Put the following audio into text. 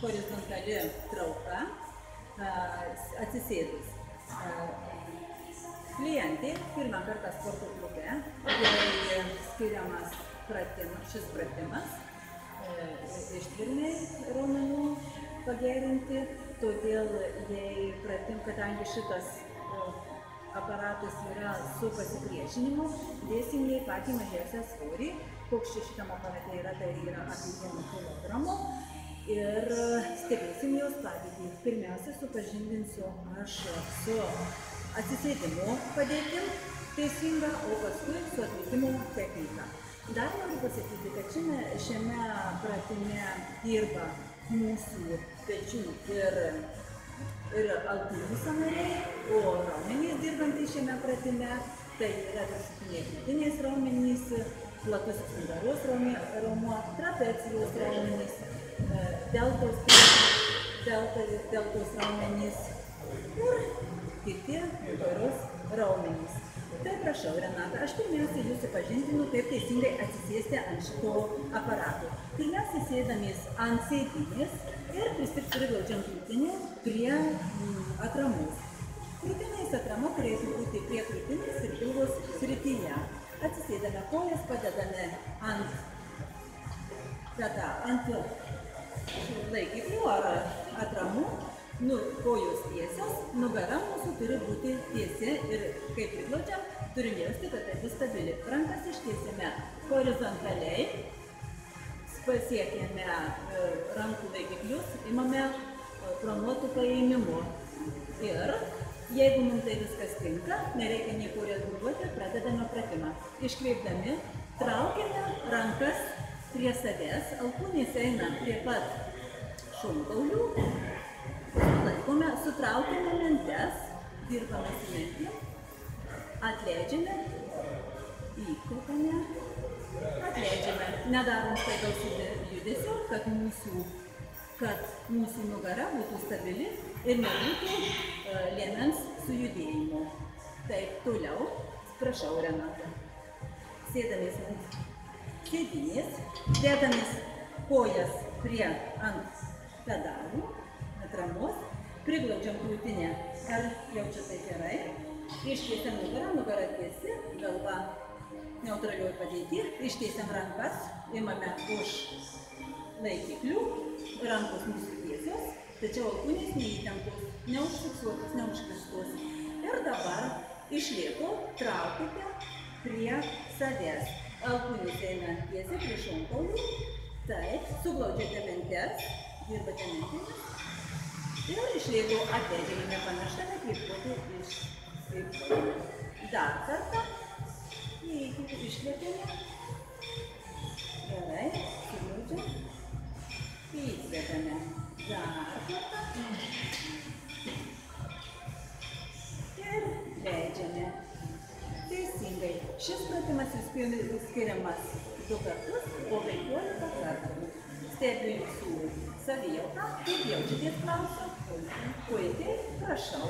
horizontali trauka, atsisėdus. Klientė pirmą kartą sporto klube, jai skiriamas šis pratimas ištvermei raumenų pagerinti, todėl jai kadangi šitas aparatas yra su pasipriešinimu, dėsim jai patį mažiausią svorį, koks šitam aparate yra, tai yra apie 1 kilogramų, ir stebėsim jos padėtį. Pirmiausia, supažindinsiu aš su atsisėdimo padėtim teisinga, o paskui su atlikimo technika. Dar noriu pasakyti, kad šiame pratime dirba mūsų pečių ir alkūnių sąnariai, o raumenys dirbantys šiame pratime, tai yra viršutiniai krūtinės raumenys, platusis nugaros raumuo, trapecijos raumenys, deltos raumenys ir kiti nugaros raumenys. Tai prašau, Renata, aš pirmiausia jūsų pažindinu, kaip teisingai atsisėsti ant šito aparato. Pirmiausia, sėdamės ant sėdynės ir priglaudžiam krūtinę prie atramos. Krūtinės atrama turėtų būti prie krūtinės ir pilvos srityje. Atsisėdame kojas, padedame ant laikiklių ar atramų, kojos tiesios, nugara mūsų turi būti tiesi ir kai priglaudžiam, turim jausti, kad tai bus stabili. Rankas ištiesime horizontaliai, pasiekėme rankų laikiklius, imame planuotų paėmimų. Ir jeigu mums tai viskas tinka, nereikia nieko reguliuoti, pradedame pratimą. Iškreipdami, traukiame rankas prie savęs, alkūnės eina prie pat šonkaulių, laikome, sutraukiame mentes, dirbame su mentim, atleidžiame, įkvėpame, atleidžiame, nedarom staigaus judesio, kad mūsų nugara būtų stabili ir nebūtų liemens sujudėjimo. Taip, toliau, prašau, Renata, sėdamės ant sėdynės, dėdamės kojas ant pedalų, atramos, priglaudžiam krūtinę, ar jaučia tai gerai, ištiesiam nugarą, nugara tiesi, galva neutralioj padėti, ištiesiam rankas, imame už laikiklių, rankos mūsų tiesios, tačiau alkūnės neįtemptos, neužfiksuotos, neužkištos. Ir dabar iš lėto traukite prie savęs. Alkūnės eina tiesiai prie šonkaulių, taip, suglaudžiate mentes, dirbate mentimis. Ir iš lėto atleidžiame, nepamirštame kvėpuoti iš kvėpuoti. Dar kartą, išlėtėme, gerai, suglaudžiam, įkvėpame, dar kartą ir leidžiame. Teisingai, šis pratimas skiriamas 2 kartus, o 15 kartų. Stebiu jūsų savijautą, kaip jaučiatės, klausiu. Puikiai, prašau.